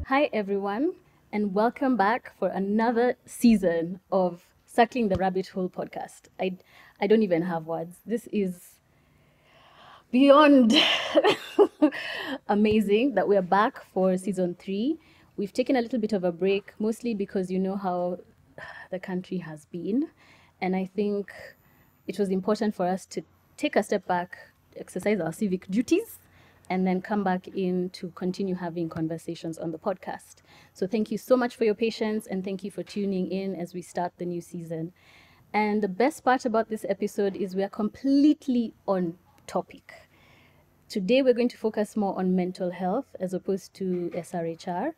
Hi, everyone, and welcome back for another season of Circling the Rabbit Hole podcast. I don't even have words. This is beyond amazing that we're back for season 3. We've taken a little bit of a break, mostly because you know how the country has been. And I think it was important for us to take a step back, exercise our civic duties, and then come back in to continue having conversations on the podcast. So thank you so much for your patience, and thank you for tuning in as we start the new season. And the best part about this episode is we are completely on topic. Today we're going to focus more on mental health as opposed to SRHR,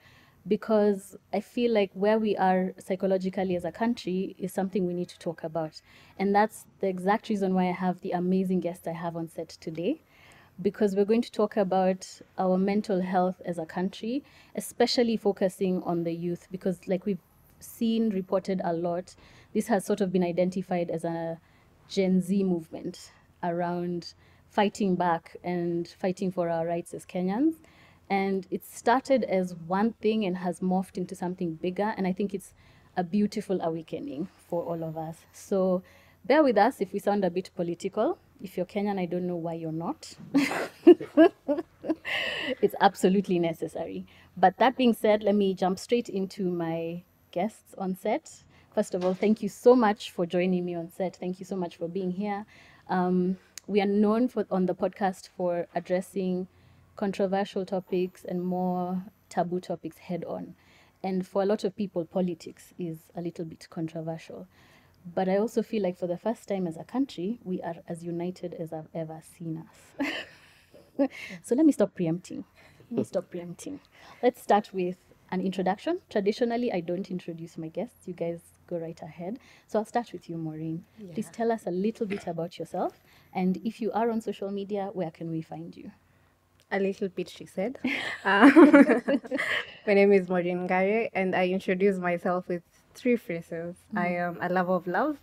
because I feel like where we are psychologically as a country is something we need to talk about. And that's the exact reason why I have the amazing guest I have on set today, because we're going to talk about our mental health as a country, especially focusing on the youth, because like we've seen reported a lot, this has sort of been identified as a Gen Z movement around fighting back and fighting for our rights as Kenyans. And it started as one thing and has morphed into something bigger. And I think it's a beautiful awakening for all of us. So bear with us if we sound a bit political. If you're Kenyan, I don't know why you're not. It's absolutely necessary. But that being said, let me jump straight into my guests on set. First of all, thank you so much for joining me on set. Thank you so much for being here. We are known on the podcast for addressing controversial topics and more taboo topics head on. And for a lot of people, politics is a little bit controversial. But I also feel like for the first time as a country, we are as united as I've ever seen us. So let me stop preempting. Let's start with an introduction. Traditionally, I don't introduce my guests. You guys go right ahead. So I'll start with you, Maureen. Yeah. Please tell us a little bit about yourself. And if you are on social media, where can we find you? A little bit, she said. My name is Maureen Ngari, and I introduce myself with 3 phrases. I am a lover of love,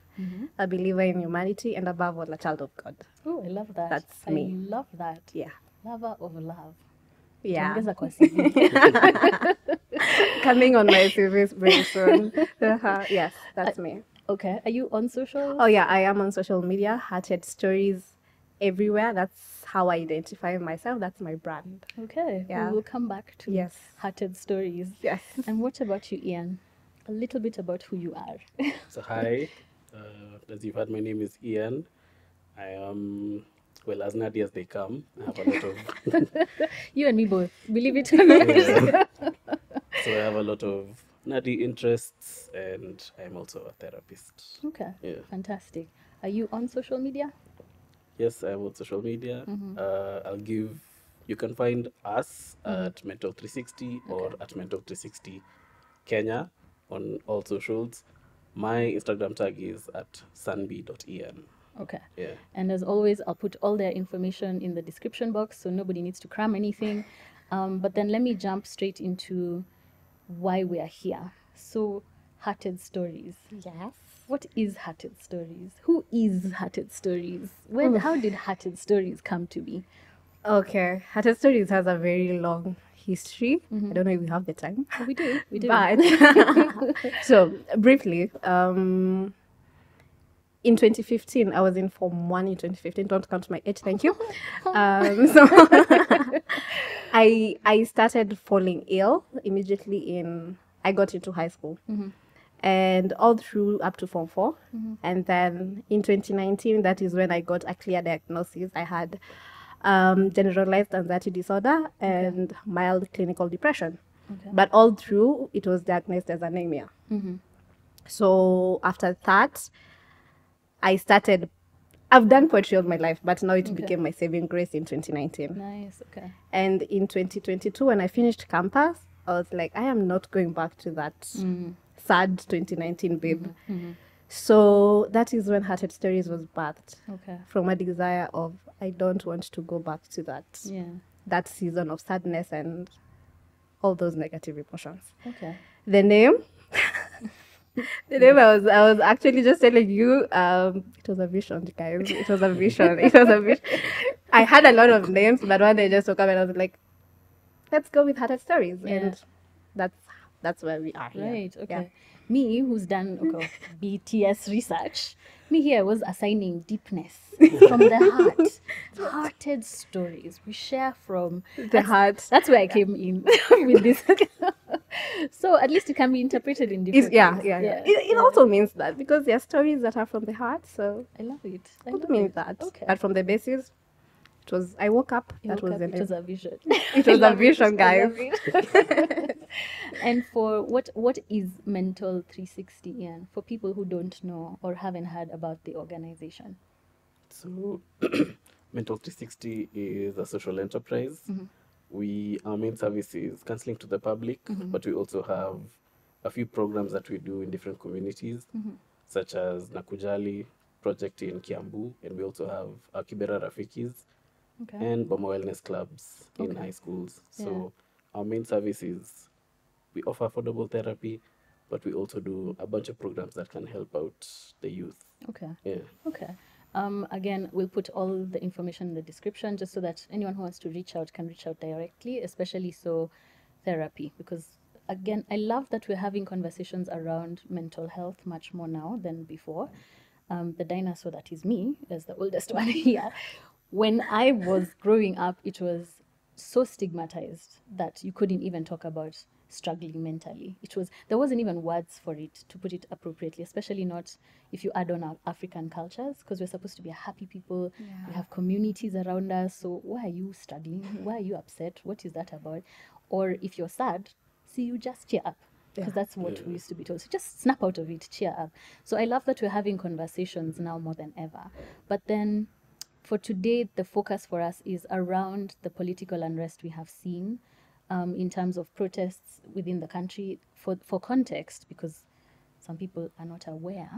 a believer in humanity, and above all, a child of God. Oh, I love that. That's me. I love that. Yeah. Lover of love. Yeah. Tuongeza kwa CV. Coming on my service very soon. Yes, that's me. Okay. Are you on social? Oh, yeah, I am on social media. Hearted Stories everywhere. That's how I identify myself. That's my brand. Okay. Yeah. We'll come back to Hearted Stories. Yes. And what about you, Ian? A little bit about who you are. So hi, as you've heard, my name is Ian. I am, well, as nerdy as they come. I have a lot of... You and me both, believe it or not. Yeah. So I have a lot of nerdy interests, and I'm also a therapist. Okay, Yeah. fantastic. Are you on social media? Yes, I'm on social media. You can find us at Mental 360 or at Mental 360 Kenya on all socials. My Instagram tag is at sunby.en. Okay. Yeah. And as always, I'll put all their information in the description box, so nobody needs to cram anything. But then let me jump straight into why we are here. So, Hearted Stories. Yes. What is Hearted Stories? Who is Hearted Stories? How did Hearted Stories come to be? Okay. Hearted Stories has a very long history. I don't know if we have the time. Oh, we do. But so briefly, in 2015, I was in Form 1 in 2015. Don't count my age, thank you. So I started falling ill immediately I got into high school. And all through up to Form 4. And then in 2019, that is when I got a clear diagnosis. I had generalized anxiety disorder and mild clinical depression. Okay. But all through, it was diagnosed as anemia. So after that, I've done poetry all my life, but now it became my saving grace in 2019. Nice, okay. And in 2022, when I finished campus, I was like, I am not going back to that sad 2019 babe. So that is when Hearted Stories was birthed. Okay. From a desire of, I don't want to go back to that season of sadness and all those negative emotions. Okay. The name, I was actually just telling you, it was a vision, guys. It was a vision. I had a lot of names, but one day I just woke up and I was like, let's go with Hearted Stories. Yeah. And that's where we are here. Right, okay. Yeah. Me, who's done BTS research, me here was assigning deepness from the heart. Hearted stories we share from The heart. That's where I came in with this. So at least it can be interpreted in different ways. It also means that because there are stories that are from the heart, so I love it. I it love means it. that. Okay. But from the basis, I woke up. You woke up, it was a vision. It was a vision, guys. And for what is Mental 360, Ian, for people who don't know or haven't heard about the organization? So, Mental 360 is a social enterprise. Our main service is counseling to the public, but we also have a few programs that we do in different communities, such as Nakujali project in Kiambu, and we also have our Kibera Rafikis and Boma Wellness clubs in high schools. So our main service is we offer affordable therapy, but we also do a bunch of programs that can help out the youth. Okay. Yeah. Okay. Again, we'll put all the information in the description just so that anyone who wants to reach out can reach out directly, especially so therapy, because again, I love that we're having conversations around mental health much more now than before. The dinosaur that is me, as the oldest one here, when I was growing up, it was so stigmatized that you couldn't even talk about struggling mentally. There wasn't even words for it, to put it appropriately, especially not if you add on our African cultures, because we're supposed to be a happy people. We have communities around us. So why are you struggling? Why are you upset? What is that about? Or if you're sad, see, you just cheer up, because that's what we used to be told. So just snap out of it, cheer up. So I love that we're having conversations now more than ever. But then for today, the focus for us is around the political unrest we have seen in terms of protests within the country. For context, because some people are not aware,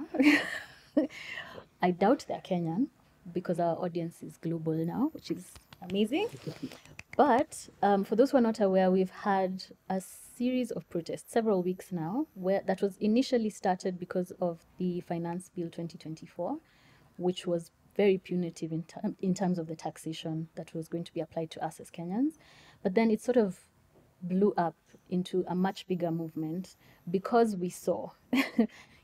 I doubt they're Kenyan, because our audience is global now, which is amazing. But for those who are not aware, we've had a series of protests, several weeks now, where that was initially started because of the Finance Bill 2024, which was very punitive in terms of the taxation that was going to be applied to us as Kenyans. But then it sort of blew up into a much bigger movement because we saw,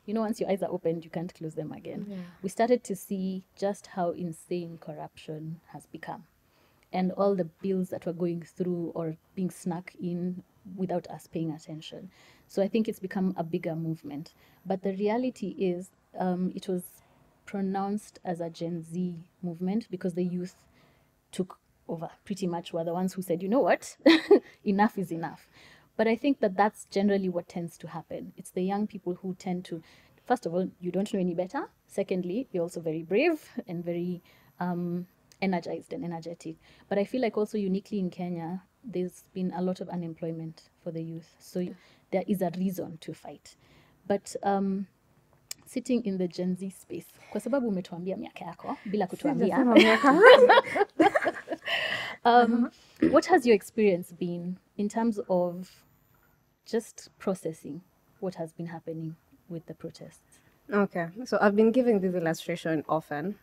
once your eyes are opened, you can't close them again. Yeah. We started to see just how insane corruption has become, and all the bills that were going through or being snuck in without us paying attention. So I think it's become a bigger movement. But the reality is it was pronounced as a Gen Z movement because the youth took over, pretty much were the ones who said, you know what, enough is enough. But I think that that's generally what tends to happen. It's the young people who tend to, first of all, you don't know any better. Secondly, you're also very brave and very energized and energetic. But I feel like also uniquely in Kenya, there's been a lot of unemployment for the youth. So there is a reason to fight. But sitting in the Gen Z space, kwa sababu umetuambia miaka yako bila kutuambia. What has your experience been in terms of just processing what has been happening with the protests? Okay, so I've been giving this illustration often.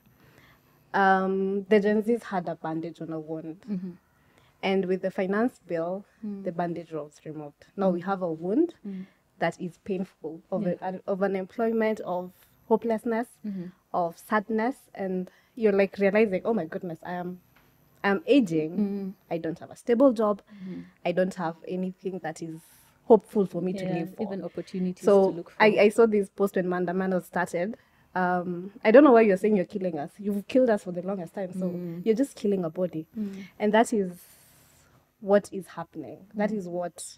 The Gen Zs had a bandage on a wound. Mm-hmm. And with the finance bill, the bandage was removed. Now we have a wound that is painful of unemployment, of hopelessness, of sadness, and you're like realizing, oh my goodness, I'm aging. I don't have a stable job. I don't have anything that is hopeful for me to live for. Even opportunities to look for. I saw this post when Mandamano started. I don't know why you're saying you're killing us. You've killed us for the longest time, so you're just killing a body. And that is what is happening. That is what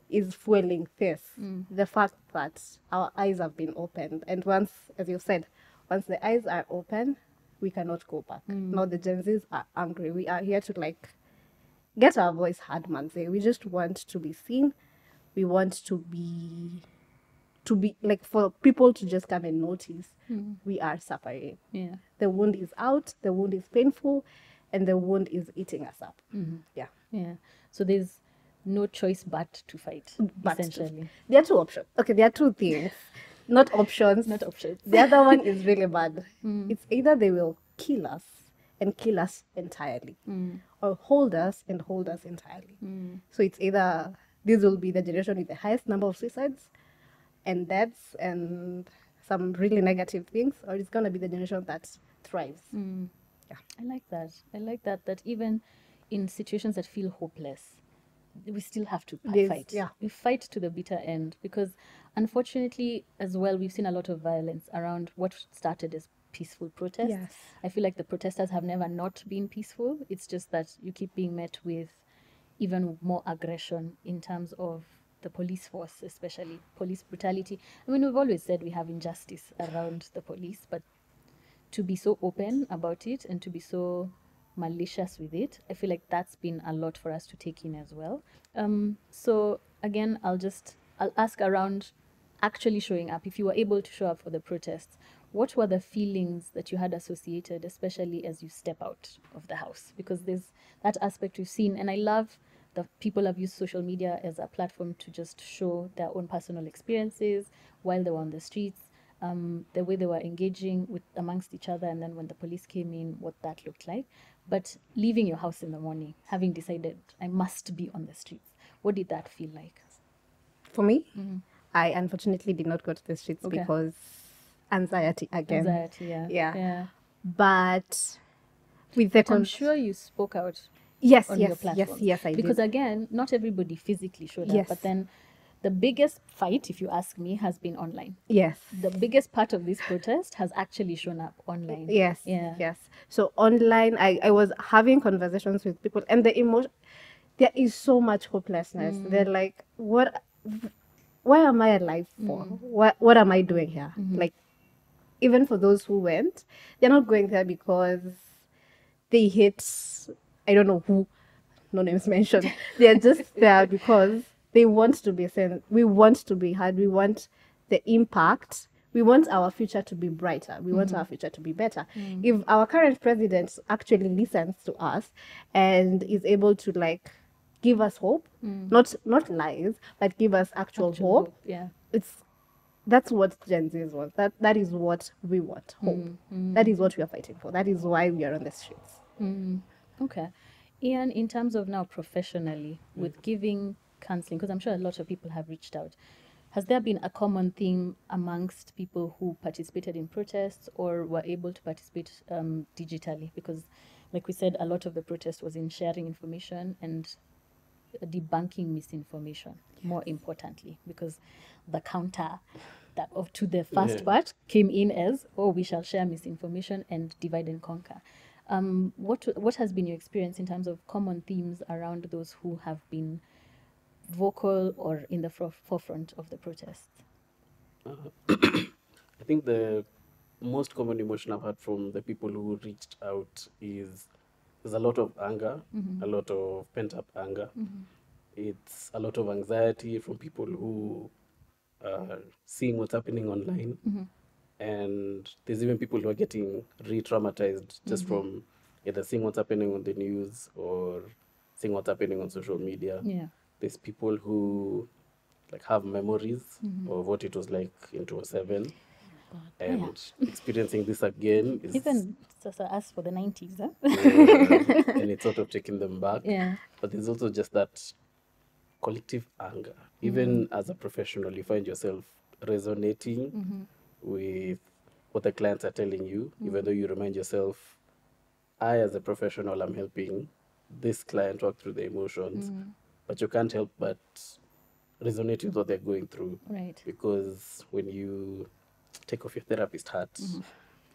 is fueling this. The fact that our eyes have been opened. And once, as you said, once the eyes are open, we cannot go back. Now the Gen Zs are angry. We are here to get our voice heard, manze. We just want to be seen. We want to be for people to just come and notice we are suffering. Yeah. The wound is out, the wound is painful, and the wound is eating us up. Yeah. Yeah. So there's no choice but to fight, essentially. There are two options. Okay, there are two things. Not options. Not options. The other one is really bad. It's either they will kill us and kill us entirely, or hold us and hold us entirely. So it's either this will be the generation with the highest number of suicides and deaths and some really negative things, or it's going to be the generation that thrives. Yeah. I like that. I like that even in situations that feel hopeless, we still have to fight. Yeah. We fight to the bitter end because unfortunately as well we've seen a lot of violence around what started as peaceful protests. Yes. I feel like the protesters have never not been peaceful. It's just that you keep being met with even more aggression in terms of the police force, especially police brutality. I mean, we've always said we have injustice around the police, but to be so open about it and to be so malicious with it, I feel like that's been a lot for us to take in as well. So again, I'll ask around actually showing up. If you were able to show up for the protests, what were the feelings that you had associated, especially as you step out of the house? Because there's that aspect we've seen, and I love that people have used social media as a platform to just show their own personal experiences while they were on the streets, the way they were engaging with amongst each other, and then when the police came in, what that looked like. But leaving your house in the morning, having decided I must be on the streets, what did that feel like? For me, I unfortunately did not go to the streets because anxiety again. Anxiety, yeah. But with the I'm sure you spoke out yes, on yes, your platform. yes, I because did. again, not everybody physically showed Yes. up, but then the biggest fight, if you ask me, has been online. Yes. The biggest part of this protest has actually shown up online. Yes. Yeah. Yes. So online, I was having conversations with people, and the emotion, there is so much hopelessness. They're like, why am I alive for? What am I doing here? Like, even for those who went, they're not going there because they hate, I don't know who, no names mentioned. They're just there because they want to be seen. We want to be heard. We want the impact. We want our future to be brighter. We want our future to be better. If our current president actually listens to us and is able to like give us hope, not lies, but give us actual hope. Yeah. That's what Gen Z's want. That is what we want. Hope. That is what we are fighting for. That is why we are on the streets. Okay. Ian, in terms of now professionally, with giving counseling, because I'm sure a lot of people have reached out, has there been a common theme amongst people who participated in protests or were able to participate digitally? Because, like we said, a lot of the protest was in sharing information and debunking misinformation, more importantly, because the counter to the first part came in as, oh, we shall share misinformation and divide and conquer. What has been your experience in terms of common themes around those who have been vocal or in the forefront of the protests? I think the most common emotion I've had from the people who reached out is there's a lot of anger, a lot of pent-up anger. It's a lot of anxiety from people who are seeing what's happening online. And there's even people who are getting re-traumatized just from either seeing what's happening on the news or seeing what's happening on social media. Yeah. There's people who like have memories of what it was like in 2007. And experiencing this again is Even us for the 90s, huh? and it's sort of taking them back. Yeah. But there's also just that collective anger. Even as a professional, you find yourself resonating with what the clients are telling you, even though you remind yourself, I, as a professional, am helping this client work through the emotions, but you can't help but resonate with what they're going through. Right. Because when you take off your therapist hat,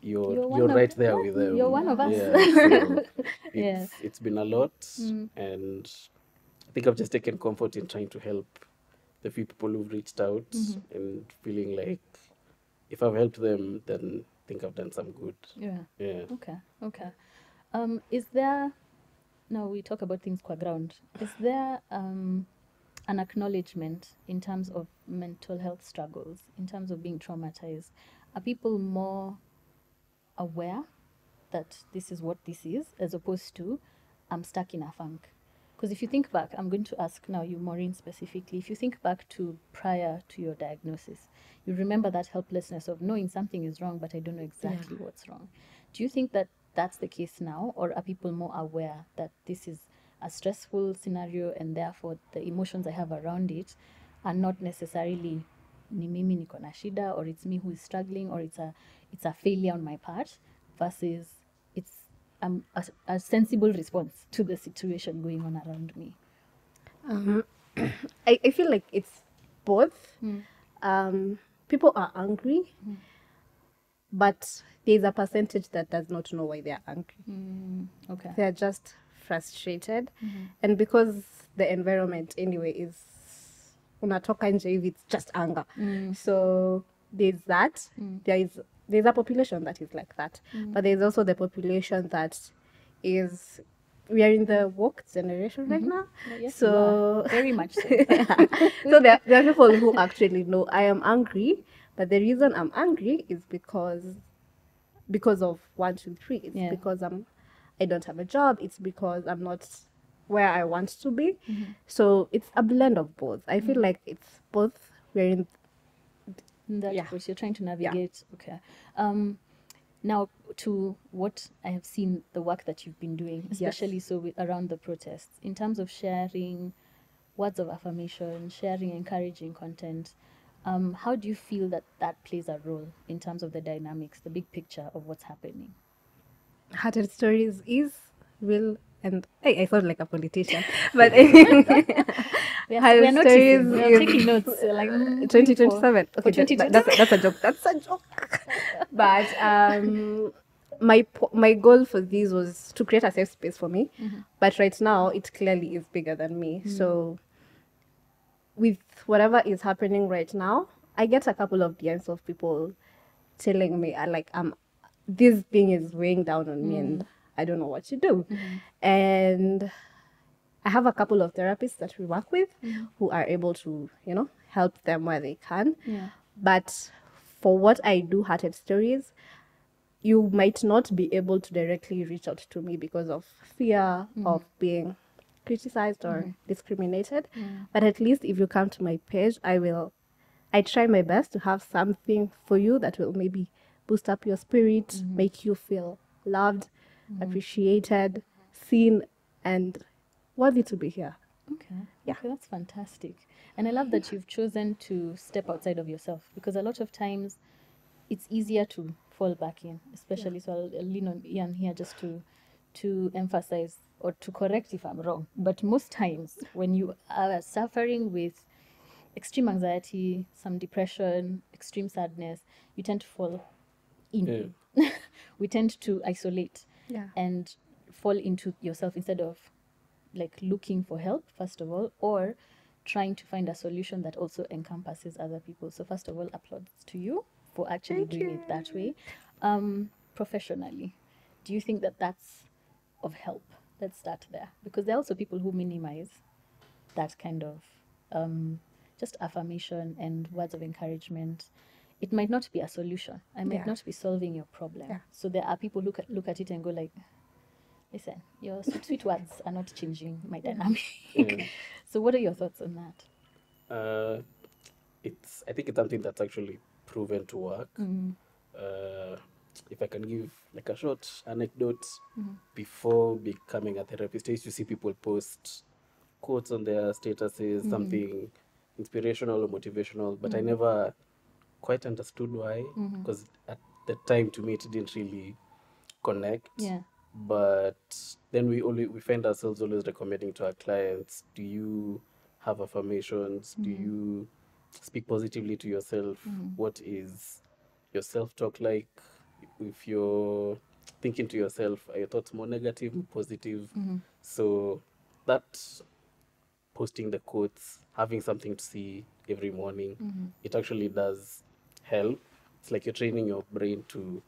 you're one of- right there with them. you're one of us. Yeah, so it's been a lot, and I think I've just taken comfort in trying to help the few people who've reached out and feeling like if I've helped them, then I think I've done some good. Yeah. Okay. Is there, now we talk about things qua ground, is there an acknowledgement in terms of mental health struggles, in terms of being traumatized? Are people more aware that this is what this is, as opposed to I'm stuck in a funk? Because if you think back, I'm going to ask now you, Maureen, specifically, if you think back to prior to your diagnosis, you remember that helplessness of knowing something is wrong, but I don't know exactly what's wrong. Do you think that that's the case now, or are people more aware that this is a stressful scenario, and therefore the emotions I have around it are not necessarily ni mimi niko na shida, or it's me who is struggling, or it's a failure on my part, versus it's a sensible response to the situation going on around me. I feel like it's both. People are angry, but there's a percentage that does not know why they're angry. Okay. They're just frustrated. And because the environment anyway is unatoka nje hivi, it's just anger. So there's that. There's a population that is like that. But there's also the population that is, we are in the woke generation right now. Oh, yes, so you are. Very much so. So there are people who actually know I am angry, but the reason I'm angry is because of 1, 2, 3. It's because I don't have a job. It's because I'm not where I want to be. So it's a blend of both. I feel like it's both. We're in that which you're trying to navigate. Okay. Now, to what I have seen, the work that you've been doing, especially around the protests, in terms of sharing words of affirmation, sharing encouraging content, how do you feel that plays a role in terms of the dynamics, the big picture of what's happening? Hearted Stories is real, and I sound like a politician, but we're noticing. We're taking notes. Like 2027. Okay, that's a joke. That's a joke. But my goal for this was to create a safe space for me. But right now, it clearly is bigger than me. So with whatever is happening right now, I get a couple of DMs of people telling me, this thing is weighing down on me and I don't know what to do. And I have a couple of therapists that we work with who are able to, help them where they can. But for what I do, Hearted Stories, you might not be able to directly reach out to me because of fear of being criticized or discriminated. But at least if you come to my page, I try my best to have something for you that will maybe boost up your spirit, make you feel loved, appreciated, seen, and worthy to be here. Okay. Yeah. Okay, that's fantastic. And I love that you've chosen to step outside of yourself, because a lot of times it's easier to fall back in, especially. So I'll lean on Ian here just to emphasize or to correct if I'm wrong. But most times when you are suffering with extreme anxiety, some depression, extreme sadness, you tend to fall in. We tend to isolate and fall into yourself instead of like looking for help, first of all, or trying to find a solution that also encompasses other people. So first of all, applause to you for actually doing it that way. Professionally, do you think that that's of help? Let's start there, because there are also people who minimize that kind of just affirmation and words of encouragement. It might not be a solution. I might not be solving your problem. So there are people who look at it and go like, listen, your sweet words are not changing my dynamic. So what are your thoughts on that? I think it's something that's actually proven to work. If I can give like a short anecdote, before becoming a therapist, I used to see people post quotes on their statuses, something inspirational or motivational, but I never quite understood why, because at the time to me it didn't really connect. But then we find ourselves always recommending to our clients, do you have affirmations? Do you speak positively to yourself? What is your self-talk like? If you're thinking to yourself, are your thoughts more negative, positive? So that posting the quotes, having something to see every morning, it actually does help. It's like you're training your brain to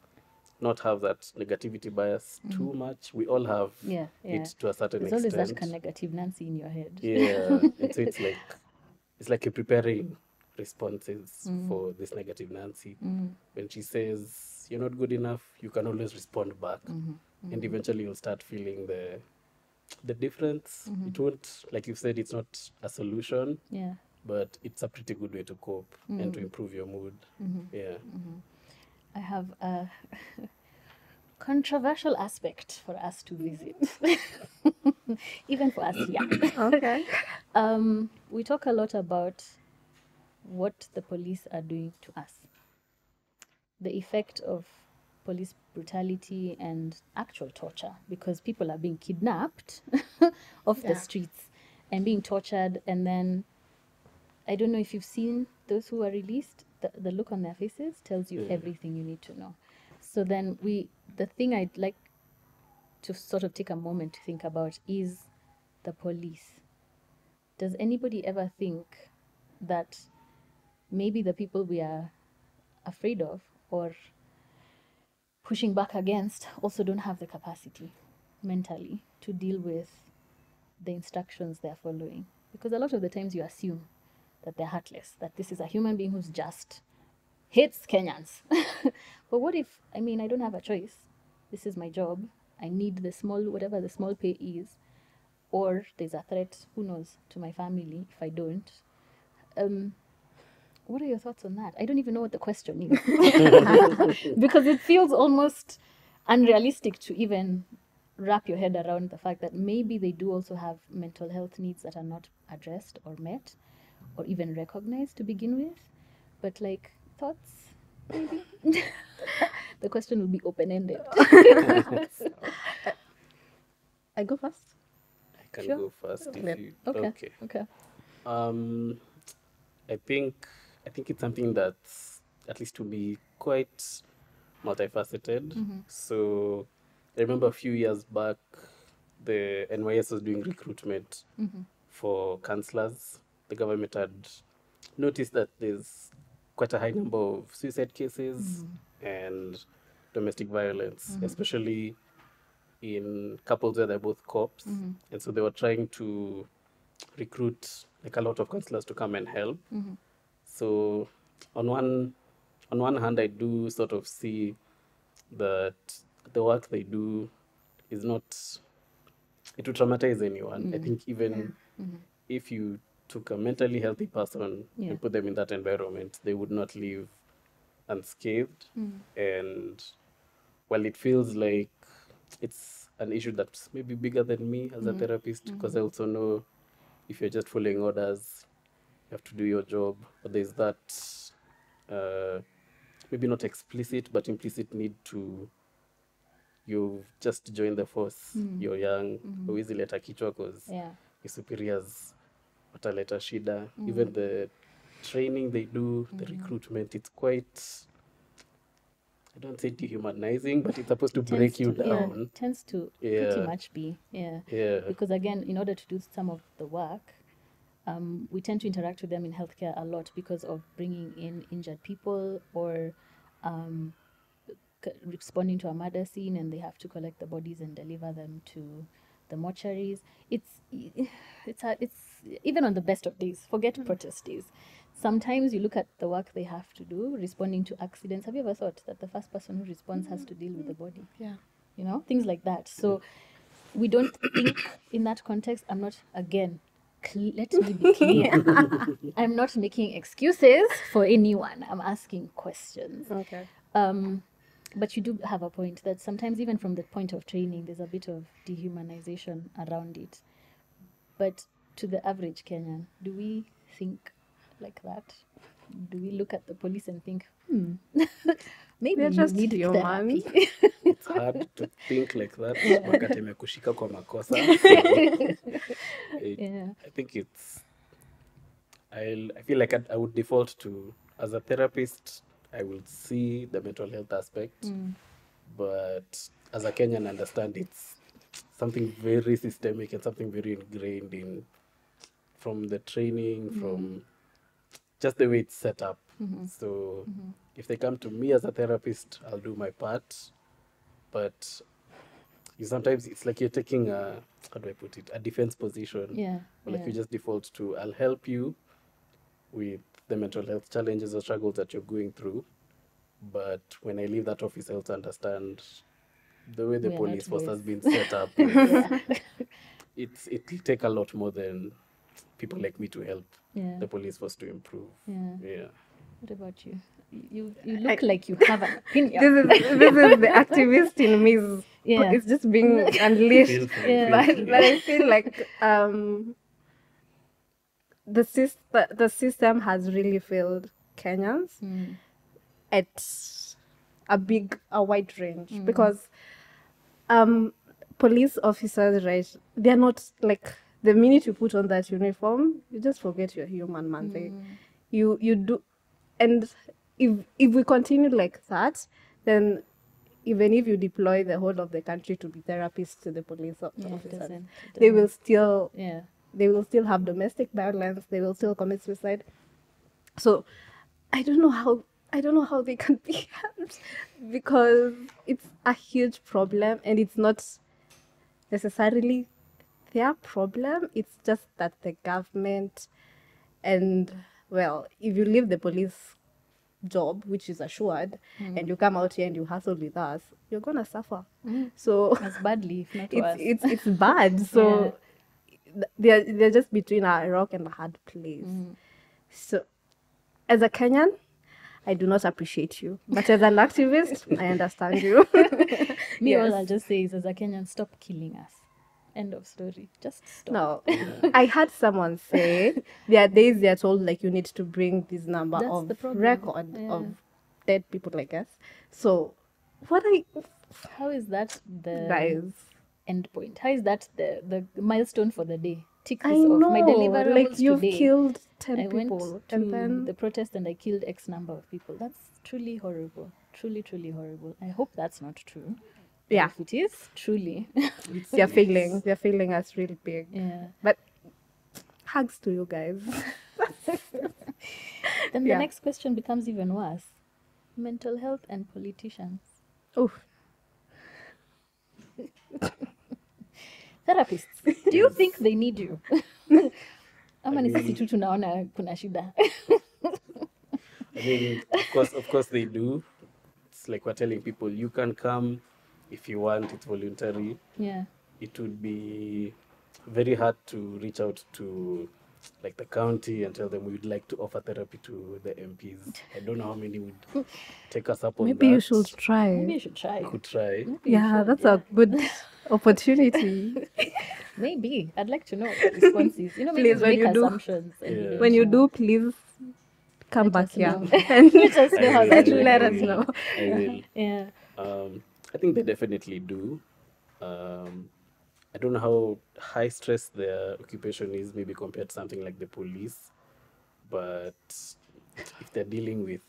not have that negativity bias too much. We all have it to a certain extent. There's always that kind of negative Nancy in your head. Yeah, and so it's like you're preparing responses for this negative Nancy. When she says you're not good enough, you can always respond back, and eventually you'll start feeling the difference. It won't, like you said, it's not a solution, but it's a pretty good way to cope and to improve your mood. I have controversial aspect for us to visit. Even for us here. Okay. We talk a lot about what the police are doing to us. The effect of police brutality and actual torture, because people are being kidnapped off the Yeah. streets and being tortured. And then, I don't know if you've seen those who are released, the look on their faces tells you everything you need to know. So then the thing I'd like to sort of take a moment to think about is the police. Does anybody ever think that maybe the people we are afraid of or pushing back against also don't have the capacity mentally to deal with the instructions they're following? Because a lot of the times you assume that they're heartless, that this is a human being who's just hates Kenyans. But what if, I don't have a choice? This is my job. I need whatever the small pay is, or there's a threat, who knows, to my family if I don't. What are your thoughts on that? I don't even know what the question is. Because it feels almost unrealistic to even wrap your head around the fact that maybe they do also have mental health needs that are not addressed or met or even recognized to begin with. But thoughts, maybe? The question will be open-ended. I go first. I can Sure. go first if Yep. you. Okay. I think it's something that's, at least to be, quite multifaceted. So I remember a few years back, the NYS was doing recruitment for counsellors. The government had noticed that there's quite a high number of suicide cases and domestic violence, especially in couples where they're both cops. And so they were trying to recruit a lot of counselors to come and help. So on one hand, I do sort of see that the work they do is not, it will traumatize anyone. I think even if you took a mentally healthy person and put them in that environment, they would not live unscathed. And while it feels like it's an issue that's maybe bigger than me as a therapist, because I also know if you're just following orders, you have to do your job. But there's that maybe not explicit but implicit need to, you've just joined the force, you're young, huwezi leta kichwa because your superiors wataleta shida. Even the training they do, the recruitment, it's quite, I don't say dehumanizing, but it's supposed to break you down. It tends to pretty much be, because again, in order to do some of the work, we tend to interact with them in healthcare a lot because of bringing in injured people or responding to a murder scene, and they have to collect the bodies and deliver them to the mortuaries. It's even on the best of days, forget protest days. Sometimes you look at the work they have to do, responding to accidents. Have you ever thought that the first person who responds has to deal with the body? Yeah. Things like that. So we don't think in that context. I'm not, again, let me be clear. I'm not making excuses for anyone. I'm asking questions. Okay. But you do have a point that sometimes even from the point of training, there's a bit of dehumanization around it. But to the average Kenyan, do we think like that? Do we look at the police and think, maybe They're you just need human. therapy? It's hard to think like that wakati amekushika kwa makosa. I think it's, I feel like I would default to, as a therapist, I will see the mental health aspect, but as a Kenyan, I understand it's something very systemic and something very ingrained in, from the training, from just the way it's set up. So if they come to me as a therapist, I'll do my part, but sometimes it's like you're taking a, how do I put it, a defense position. Or like you just default to, I'll help you with the mental health challenges or struggles that you're going through. But when I leave that office, I also understand the way the police force has been set up. It'll take a lot more than people like me to help the police force to improve. What about you? You look like you have an opinion. This is the activist in me. Yeah. It's just being unleashed. Feel free, Yeah. feel free. But I feel like the system has really failed Kenyans at a wide range because police officers, right? They're not like the minute you put on that uniform, you just forget you're human, man. You do, and if we continue like that, then even if you deploy the whole of the country to be therapists to the police It officers, doesn't. they will still Yeah. they will still have domestic violence. They will still commit suicide. So I don't know how they can be helped because it's a huge problem and it's not necessarily their problem. It's just that the government and well, if you leave the police job, which is assured, and you come out here and you hustle with us, you're gonna suffer. So As badly, if not worse. it's bad. So they're just between a rock and a hard place. So as a Kenyan, I do not appreciate you, but as an activist, I understand you. Me, all Yes. I'll just say is, as a Kenyan, stop killing us. End of story. Just stop. No, I had someone say there are days they are told like you need to bring this number That's of the problem. record Yeah. of dead people like us. So How is that the guys? end point? How is that the milestone for the day? Tick I this off. know, My deliverables like you've today. killed 10 I went people to and then the protest and I killed X number of people. That's truly horrible. Truly, truly horrible. I hope that's not true. But yeah, if it is, truly. they're failing us really big. Yeah. But hugs to you guys. Then Yeah. the next question becomes even worse. Mental health and politicians. Oh, Therapists, do you think they need you? Ama ni sisi tu tunaona kuna shida. I mean, of course they do. It's like we're telling people you can come if you want. It's voluntary. Yeah. It would be very hard to reach out to like the county and tell them we'd like to offer therapy to the MPs. I don't know how many would take us up on maybe that. you should try. Maybe you should try. Could try. Maybe you Yeah, should, that's a good opportunity. Maybe. I'd like to know what the response is. You know, maybe Please, when make you do- assumptions. And Yeah. we When don't you know. do, please come Let back us here know. and Let us know how I that will, went. let I us will, know. I will. Yeah. I think they definitely do. I don't know how high stress their occupation is, maybe compared to something like the police. But if they're dealing with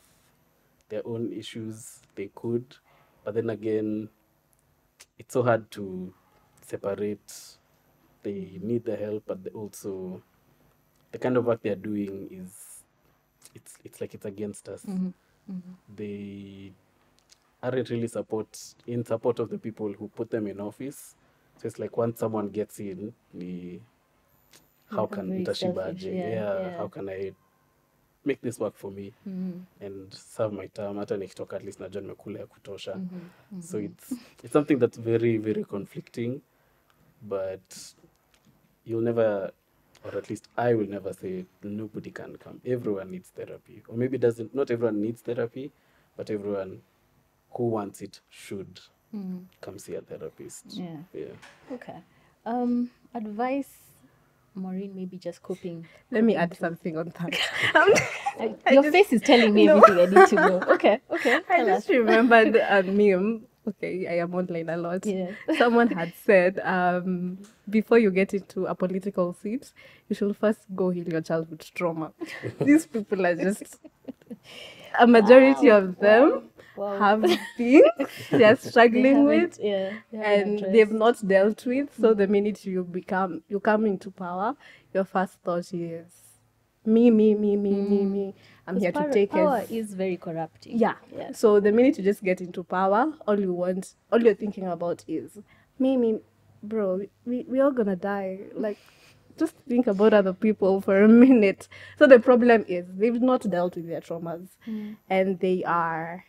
their own issues, they could. But then again, it's so hard to separate. They need the help, but they also the kind of work they're doing is it's like it's against us. They aren't really in support of the people who put them in office. So it's like once someone gets in, how Become can very itashibaje? selfish, yeah. How can I make this work for me and serve my term? Hata nikitoka at least najua nimekula ya kutosha. So it's something that's very, very conflicting, but you'll never, or at least I will never say nobody can come. Everyone needs therapy. Or maybe not everyone needs therapy, but everyone who wants it should come see a therapist. Yeah. Yeah. Okay. Advice, Maureen, maybe just coping. Let me add something on that. Your face is telling me everything I need to know. Okay. I Tell just us. remembered a meme. Okay, I am online a lot. Yeah. Someone had said, before you get into a political seat, you should first go heal your childhood trauma. These people are just, a majority of them Wow. have things they're struggling with Yeah. and they've not dealt with. So the minute you come into power, your first thought is me. I'm here to take power it. is very corrupting. Yeah. So the minute you just get into power, all you're thinking about is me, bro. We all gonna die. Like, just think about other people for a minute. So the problem is they've not dealt with their traumas, and they are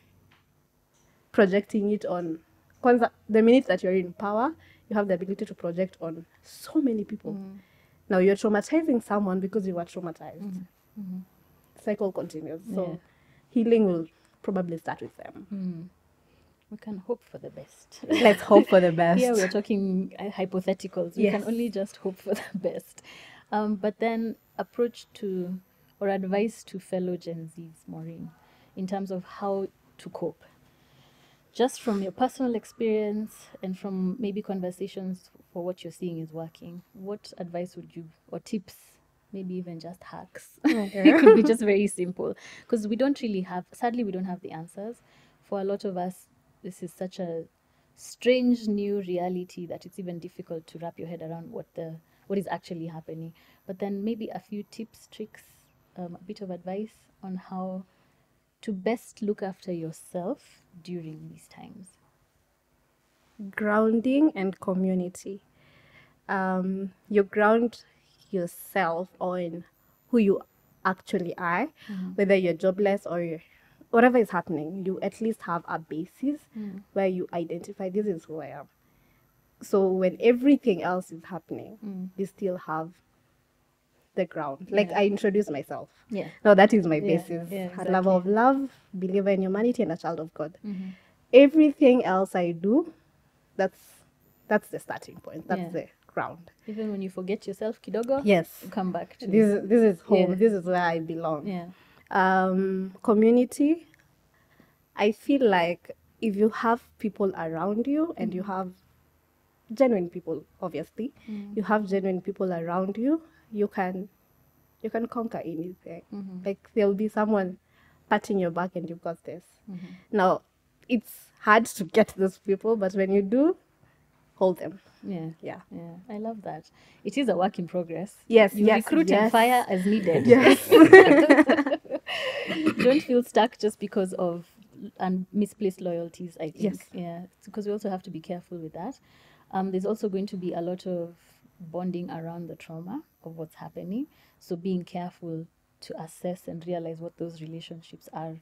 projecting it on. The minute that you're in power, you have the ability to project on so many people. Now you're traumatizing someone because you were traumatized. Cycle continues. So healing will probably start with them. We can hope for the best. Let's hope for the best. Here we're talking hypotheticals. We can Yes. only just hope for the best. But then approach to or advice to fellow Gen Zs, Maureen, in terms of how to cope. Just from your personal experience and from maybe conversations for what you're seeing is working, what advice would you, or tips, maybe even just hacks? It could be just very simple, because we don't really have, sadly, we don't have the answers. For a lot of us, this is such a strange new reality that it's even difficult to wrap your head around what is actually happening. But then maybe a few tips, tricks, a bit of advice on how to best look after yourself during these times. Grounding and community. You ground yourself on who you actually are, whether you're jobless or whatever is happening. You at least have a basis where you identify, this is who I am. So when everything else is happening, you still have the ground. Like I introduce myself. Yeah. No, that is my Yeah, basis. yeah, A lover of exactly. love, believer in humanity, and a child of God. Everything else I do, that's the starting point. That's Yeah. the ground. Even when you forget yourself, kidogo, Yes. you come back to This is home. Yeah. This is where I belong. Yeah. Community. I feel like if you have people around you and you have genuine people, obviously, you have genuine people around you, you can conquer anything. Like there will be someone patting your back and you've got this. Now, it's hard to get those people, but when you do, hold them. Yeah. Yeah. Yeah. I love that. It is a work in progress. Yes, You yes, recruit yes. and fire as needed. Yes. Don't feel stuck just because of misplaced loyalties, I think. Yes. Yeah. Because we also have to be careful with that. There's also going to be a lot of bonding around the trauma of what's happening. So being careful to assess and realize what those relationships are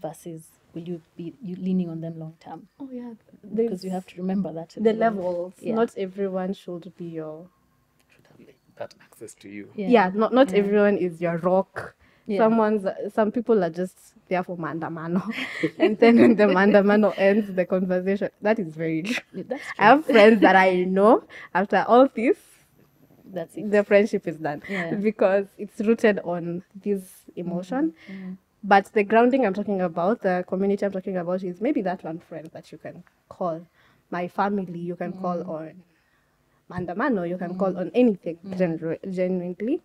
versus will you be leaning on them long term. Oh yeah. Because you have to remember that. as The well. levels. Yeah. Not everyone should be your Should have like that access to you. yeah, not Yeah. everyone is your rock. Yeah. Some people are just there for mandamano. And then when the mandamano ends the conversation, that is very true. That's true. I have friends that I know after all this, That's it. the friendship is done. Yeah. Because it's rooted on this emotion. But the grounding I'm talking about, the community I'm talking about is maybe that one friend that you can call my family, you can call on mandamano, you can call on anything genuinely.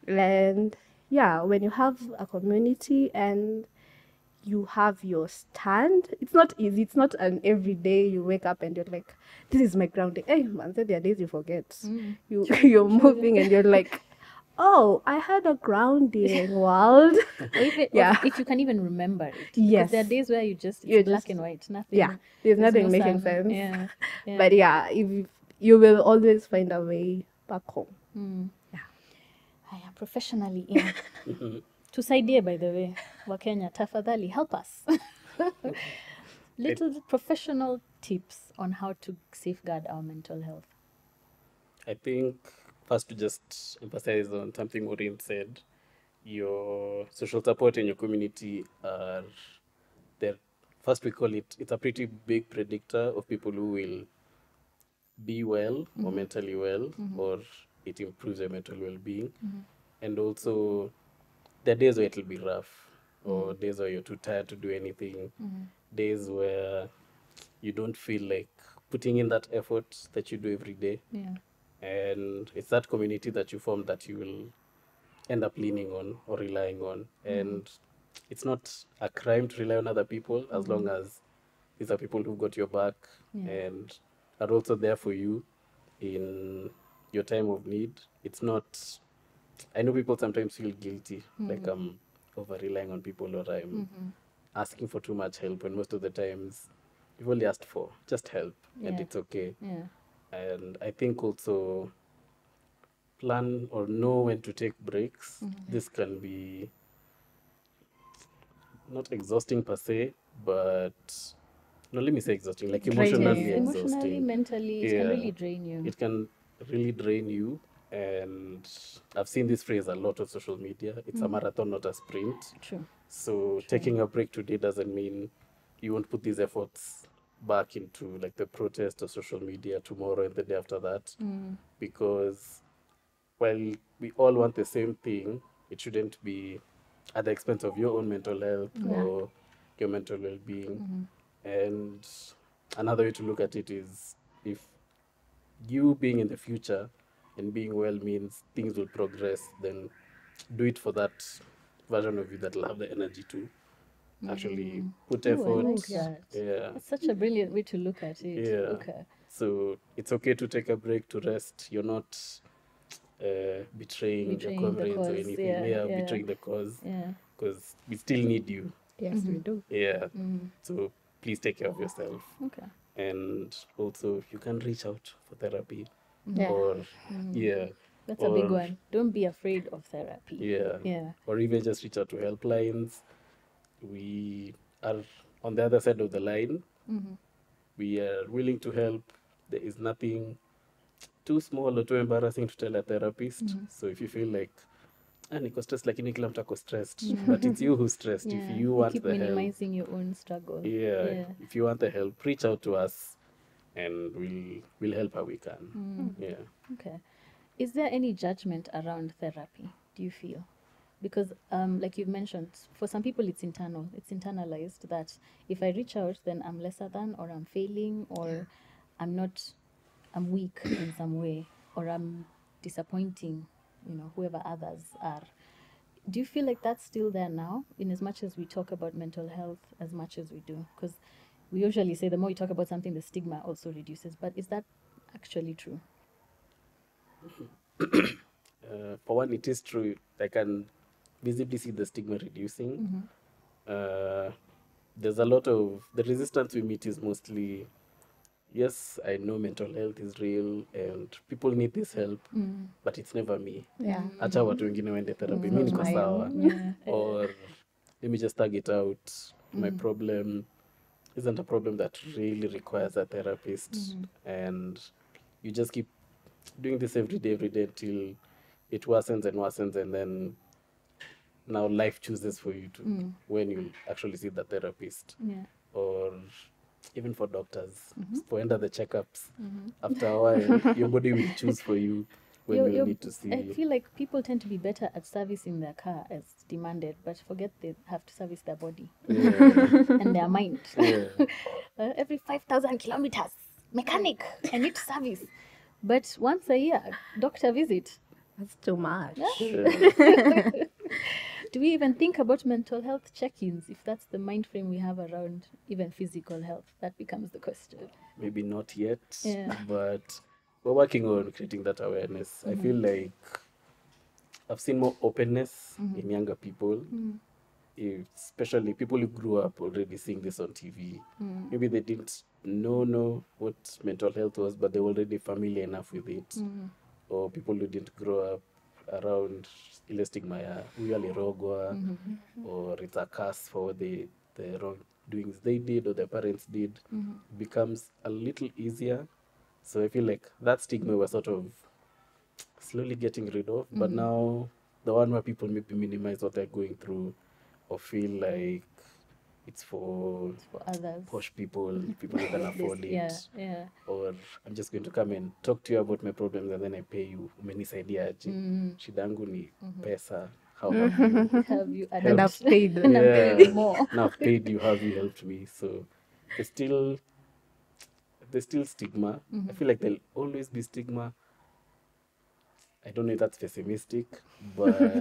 And yeah, when you have a community and you have your stand, it's not easy. It's not an everyday you wake up and you're like, this is my grounding. Hey man, there are days you forget. You're moving and you're like, oh, I had a grounding world. Or even, Yeah. or if you can even remember it. Yes. Because there are days where it's You're black just- and white, nothing. Yeah, there's nothing no making sun. sense. Yeah. Yeah. But yeah, if you will always find a way back home. Haya, professionally in. Tusaidie, by the way, Wakenya, tafadhali, help us. Little professional tips on how to safeguard our mental health. I think first to just emphasize on something Maureen said, your social support in your community are there. First, we call it's a pretty big predictor of people who will be well or mentally well, or it improves your mental well-being. And also, there are days where it'll be rough, or days where you're too tired to do anything, days where you don't feel like putting in that effort that you do every day. Yeah. And it's that community that you form that you will end up leaning on or relying on. And it's not a crime to rely on other people as long as these are people who've got your back and are also there for you in your time of need. It's not, I know people sometimes feel guilty, like I'm over relying on people or I'm asking for too much help, when most of the times you've only asked for just help and Yeah. it's okay. Yeah. And I think also plan or know when to take breaks. This can be not exhausting per se, but no, let me say exhausting, like Draining. emotionally Yes, exhausting. Emotionally, mentally, it can Yeah. really drain you. It can really drain you. And I've seen this phrase a lot on social media. It's a marathon, not a sprint. True. So taking a break today doesn't mean you won't put these efforts back into like the protest or social media tomorrow and the day after that. Because while we all want the same thing, it shouldn't be at the expense of your own mental health or your mental well-being. And another way to look at it is, if you being in the future and being well means things will progress, then do it for that version of you that will have the energy to actually put Oh, I effort. like that. Yeah. That's such a brilliant way to look at it. Yeah. Okay. So it's okay to take a break, to rest. You're not betraying your Betraying the comrades or cause. anything. Yeah, Yeah, yeah. betraying the cause, Yeah. because we still need you. Yes, we do. Yeah. So please take care of yourself. Okay. And also, you can reach out for therapy. Yeah. Or, yeah. That's a big or- one. Don't be afraid of therapy. Yeah. Yeah. Or even just reach out to helplines. We are on the other side of the line. We are willing to help. There is nothing too small or too embarrassing to tell a therapist. So if you feel like, niko stressed, lakini kila mtu ako stressed, but it's you who's stressed. Yeah. If you want keep the help, minimizing your own struggle. yeah, if you want the help, reach out to us, and we'll help how we can. Yeah. Okay. Is there any judgment around therapy, do you feel? Because, like you've mentioned, for some people it's internal, it's internalized that if I reach out, then I'm lesser than, or I'm failing, or I'm weak in some way, or I'm disappointing, whoever others are. Do you feel like that's still there now, in as much as we talk about mental health as much as we do? Because we usually say the more you talk about something, the stigma also reduces. But is that actually true? For one, it is true. I can visibly see the stigma reducing. There's a lot of the resistance we meet is mostly, yes, I know mental health is real and people need this help, but it's never me. Yeah. Acha watu wengine waende therapy, mi not niko my sawa. own. Yeah. Or let me just tag it out. My problem isn't a problem that really requires a therapist. And you just keep doing this every day until it worsens and worsens, and then now life chooses for you to when you actually see the therapist. Yeah. Or even for doctors, for end of the checkups, after a while your body will choose for you when you need to see. I feel like people tend to be better at servicing their car as demanded, but forget they have to service their body and their mind. Yeah. Every 5,000 kilometers, mechanic, I need to service. But once a year, doctor visit. That's too much. Do we even think about mental health check-ins if that's the mind frame we have around even physical health? That becomes the question. Maybe not yet, Yeah. but we're working on creating that awareness. I feel like I've seen more openness in younger people, especially people who grew up already seeing this on TV. Maybe they didn't know what mental health was, but they were already familiar enough with it. Or people who didn't grow up around ile stigma ya huyu alirogwa, or it's a curse for the wrongdoings they did or their parents did. Becomes a little easier. So I feel like that stigma was sort of slowly getting rid of, but now the one where people maybe minimize what they're going through, or feel like it's for others. posh people who can afford it. Yeah. Or I'm just going to come and talk to you about my problems and then I pay you. Umenisaidia aje? Shida yangu ni pesa. How have you? Have you And I've adapted? paid. And I'm paying more. Now I've paid you. Have you helped me? So there's still stigma. I feel like there'll always be stigma. I don't know if that's pessimistic, but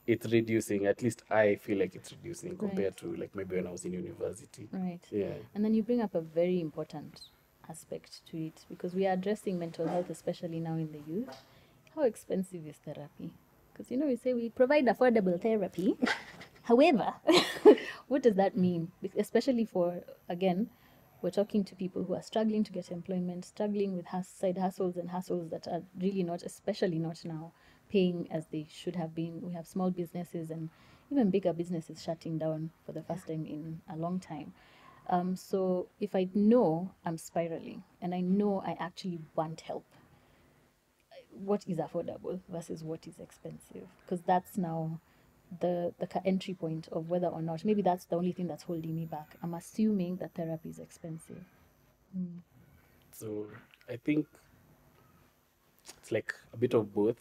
it's reducing. At least I feel like it's reducing compared to like maybe when I was in university. Right. Yeah. And then you bring up a very important aspect to it, because we are addressing mental health, especially now in the youth. How expensive is therapy? Because, we say we provide affordable therapy. However, what does that mean? Especially for, again, we're talking to people who are struggling to get employment, struggling with side hustles and hustles that are really not, especially not now, paying as they should have been. We have small businesses and even bigger businesses shutting down for the first time in a long time. So if I know I'm spiraling and I know I actually want help, what is affordable versus what is expensive, because that's now the entry point of whether or not, maybe that's the only thing that's holding me back. I'm assuming that therapy is expensive. So I think it's like a bit of both.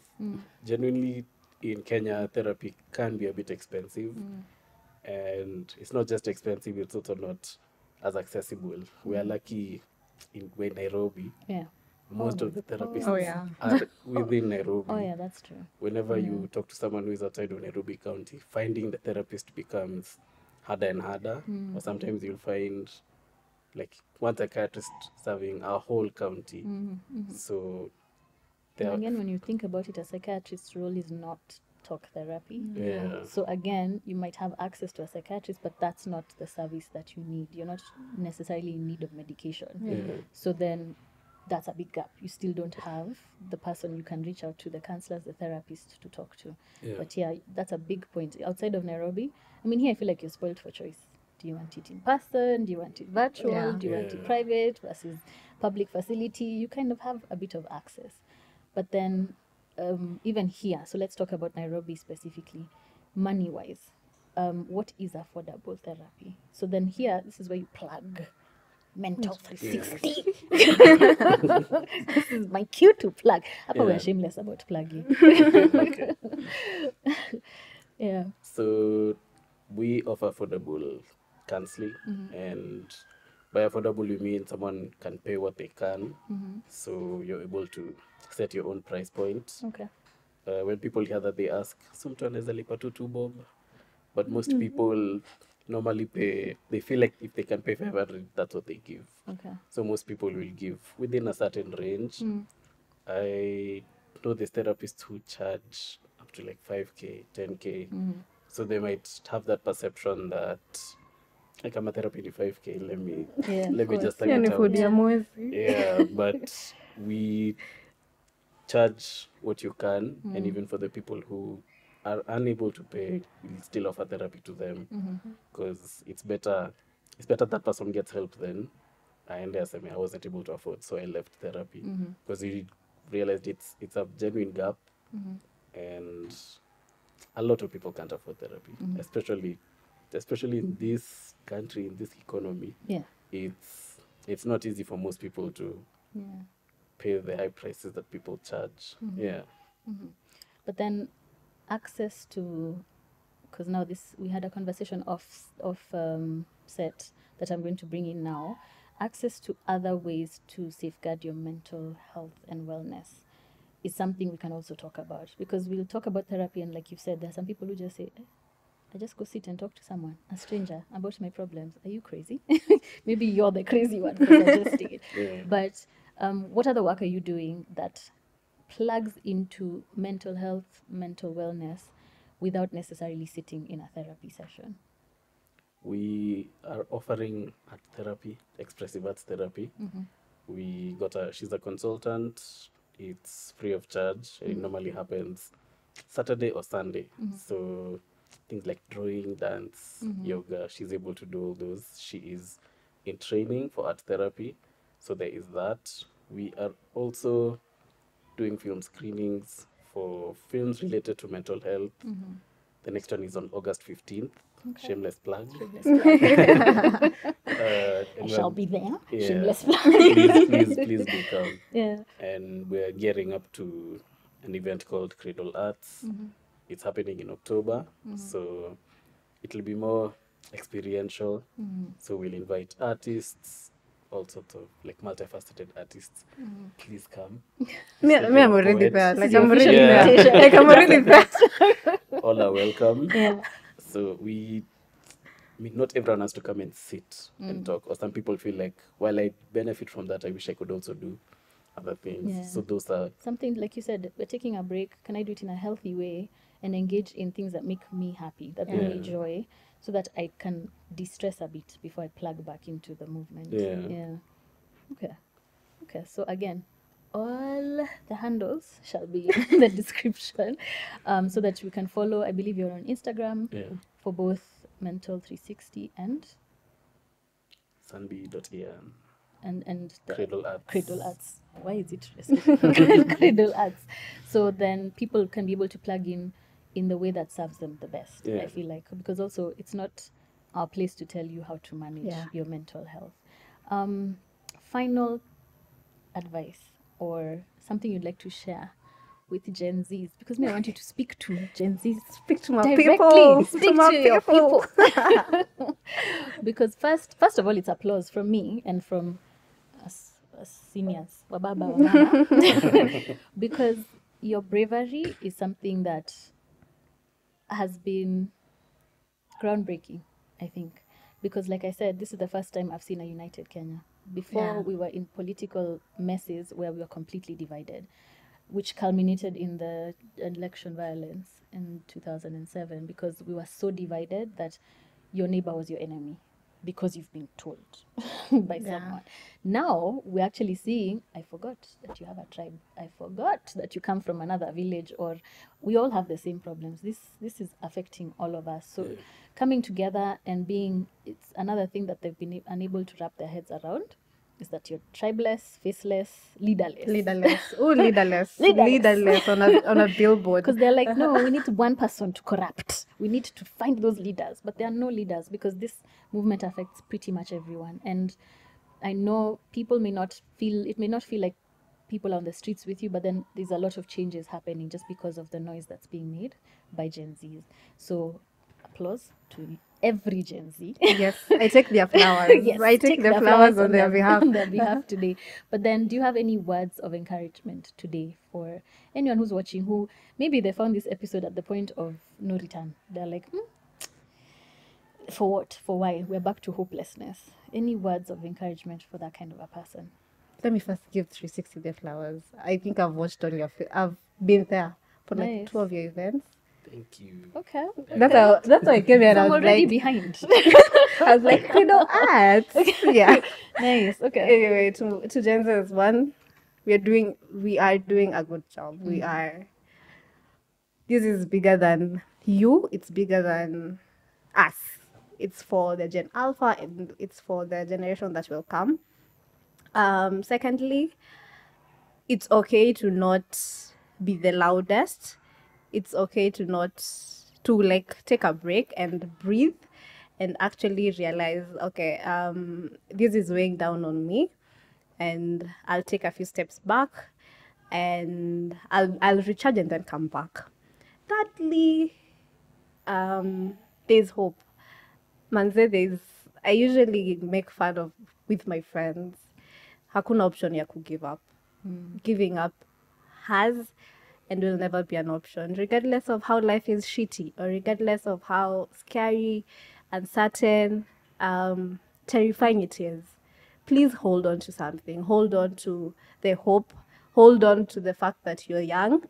Genuinely, in Kenya, therapy can be a bit expensive. And it's not just expensive, it's also not as accessible. We are lucky we're in Nairobi. Yeah. Most of the therapists Oh, yeah. are within Nairobi. Oh yeah, that's true. Whenever you talk to someone who is outside of Nairobi County, finding the therapist becomes harder and harder. Or sometimes you'll find like one psychiatrist serving a whole county. So And again, when you think about it, a psychiatrist's role is not talk therapy. yeah. So again, you might have access to a psychiatrist, but that's not the service that you need. You're not necessarily in need of medication. So then that's a big gap. You still don't have the person you can reach out to, the counselors, the therapist to talk to. Yeah. But yeah, that's a big point. Outside of Nairobi, I mean, here I feel like you're spoiled for choice. Do you want it in person? Do you want it virtual? Yeah. Do you want it Yeah. private versus public facility? You kind of have a bit of access. But then even here, so let's talk about Nairobi specifically, money-wise, what is affordable therapy? So then here, this is where you plug Mental 360. This is my cue to plug. Hapa we're Yeah. shameless about plugging. Okay. Yeah. So we offer affordable counseling, and by affordable we mean someone can pay what they can. So you're able to set your own price point. Okay. When people hear that, they ask, "So mtu anaweza lipa tu 2 bob?" But most people normally pay. They feel like if they can pay 500, that's what they give. Okay. So most people will give within a certain range. I know there's therapists who charge up to like 5K, 10K. So they might have that perception that like I'm a therapy in 5K, let me Yeah, let of me just course. like Hiyo it ni out. food ya Yeah. mwezi. Yeah, but we charge what you can, and even for the people who are unable to pay, we'll still offer therapy to them, because it's better that person gets help than I wasn't able to afford, so I left therapy, because we realized it's a genuine gap, and a lot of people can't afford therapy, especially in this country, in this economy. Yeah. It's not easy for most people to Yeah. pay the high prices that people charge. Yeah. But then access to, because now we had a conversation off set that I'm going to bring in now, access to other ways to safeguard your mental health and wellness is something we can also talk about, because we'll talk about therapy, and like you said, there are some people who just say, I just go sit and talk to someone, a stranger, about my problems. Are you crazy? Maybe you're the crazy one for suggesting it. Yeah. But what other work are you doing that plugs into mental health, mental wellness, without necessarily sitting in a therapy session? We are offering art therapy, expressive arts therapy. She's a consultant. It's free of charge. It normally happens Saturday or Sunday. So things like drawing, dance, yoga, she's able to do all those. She is in training for art therapy. So there is that. We are also doing film screenings for films related to mental health. The next one is on August 15th. Okay. Shameless plug. Shameless plug. I And shall be there. Yeah. Shameless plug. please do come. Yeah. And we're gearing up to an event called Cradle Arts. It's happening in October, so it'll be more experiential. So we'll invite artists, all sorts of like multifaceted artists. Please come. Me, Said I'm you're a already poet. there. This Like is your I'm official already there. invitation. Like I'm already there. All are welcome. Yeah. So not everyone has to come and sit and talk. Or some people feel like, while I benefit from that, I wish I could also do other things. Yeah. So those are Something like you said, we're taking a break. Can I do it in a healthy way and engage in things that make me happy, that bring me Yeah. joy, so that I can de-stress a bit before I plug back into the movement? Yeah. Okay. So again, all the handles shall be in the description, so that we can follow. I believe you're on Instagram for both Mental 360 and sunbe.an. and the Cradle arts. Cradle arts. Why is it restricted? Cradle arts. So then people can be able to plug in the way that serves them the best. Yeah. I feel like, because also it's not our place to tell you how to manage Yeah. your mental health. Final advice or something you'd like to share with Gen Zs, because I want you to speak to Gen Zs. Speak to my Directly. people. Speak my to your people. Because first of all, it's applause from me and from us seniors, wababa, wamama, because your bravery is something that has been groundbreaking, I think. Because, like I said, this is the first time I've seen a united Kenya. Before, Yeah. we were in political messes where we were completely divided, which culminated in the election violence in 2007, because we were so divided that your neighbor was your enemy because you've been told by Yeah. someone. Now we're actually seeing, I forgot that you have a tribe. I forgot that you come from another village, or we all have the same problems. This is affecting all of us. So coming together and being, it's another thing that they've been unable to wrap their heads around, is that you're tribeless, faceless, leaderless. Leaderless. Oh, leaderless. Leaderless. Leaderless on a billboard. Because they're like, no, we need one person to corrupt. We need to find those leaders. But there are no leaders, because this movement affects pretty much everyone. And I know people may not feel like people on the streets with you, but then there's a lot of changes happening just because of the noise that's being made by Gen Zs. So applause to every Gen Z. Yes, I take their flowers. Yes, I take their flowers on their behalf. on their behalf today. But then, do you have any words of encouragement today for anyone who's watching, who maybe they found this episode at the point of no return? They're like, for what? For why? We're back to hopelessness. Any words of encouragement for that kind of a person? Let me first give 360 their flowers. I think I've watched on your I've been there for like Nice. 2 of your events. Thank you. Okay. That's why I came here and So I I'm was already like, behind. I was like, arts. Yeah. Nice. Okay. Anyway, to Gen Z, one, we are doing a good job. This is bigger than you. It's bigger than us. It's for the Gen Alpha, and it's for the generation that will come. Secondly, it's okay to not be the loudest. It's okay to not to like take a break and breathe and actually realize, okay, this is weighing down on me, and I'll take a few steps back, and I'll recharge and then come back. Thirdly, there's hope. Manze, I usually make fun of with my friends. Hakuna option ya give up. Giving up has and will never be an option, regardless of how life is shitty or regardless of how scary, uncertain, terrifying it is. Please hold on to something. Hold on to the hope. Hold on to the fact that you're young.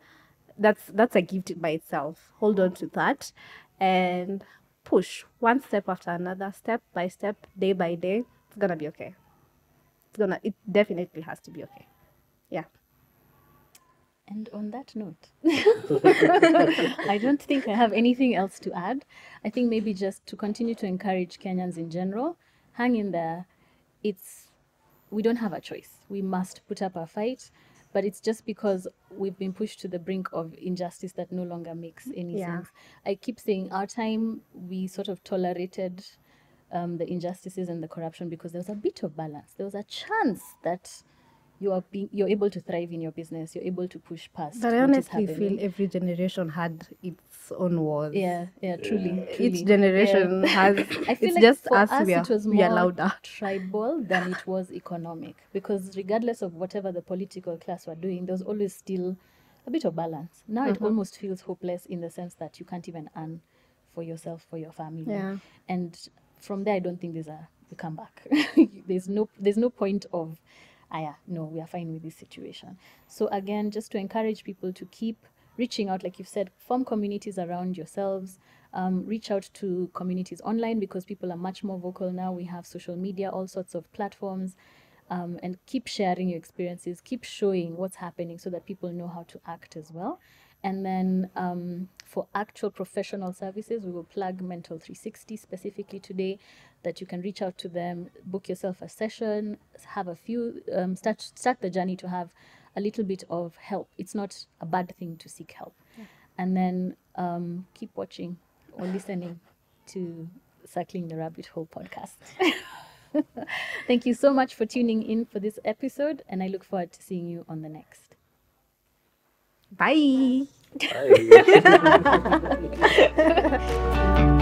That's a gift by itself. Hold on to that and push one step after another, step by step, day by day. It's gonna be okay. It definitely has to be okay. Yeah. And on that note, I don't think I have anything else to add. I think maybe just to continue to encourage Kenyans in general, hang in there. We don't have a choice. We must put up a fight, but it's just because we've been pushed to the brink of injustice that no longer makes any sense. I keep saying our time, we sort of tolerated the injustices and the corruption because there was a bit of balance. There was a chance that you're able to thrive in your business. You're able to push past. But I what is honestly happening. feel every generation had its own wars. Yeah, truly. Each generation has. I feel it's like just for us. it was we are more louder. tribal than it was economic, because regardless of whatever the political class were doing, there was always still a bit of balance. Now it almost feels hopeless in the sense that you can't even earn for yourself, for your family. Yeah. And from there, I don't think there's a comeback. there's no point of, no, we are fine with this situation. So again, just to encourage people to keep reaching out, like you've said, form communities around yourselves, reach out to communities online, because people are much more vocal now. We have social media, all sorts of platforms, and keep sharing your experiences, keep showing what's happening so that people know how to act as well. And then for actual professional services, we will plug Mental 360 specifically today, that you can reach out to them, book yourself a session, have a few, start the journey to have a little bit of help. It's not a bad thing to seek help. And then keep watching or listening to Circling the Rabbit Hole podcast. Thank you so much for tuning in for this episode, and I look forward to seeing you on the next. Bye. Bye.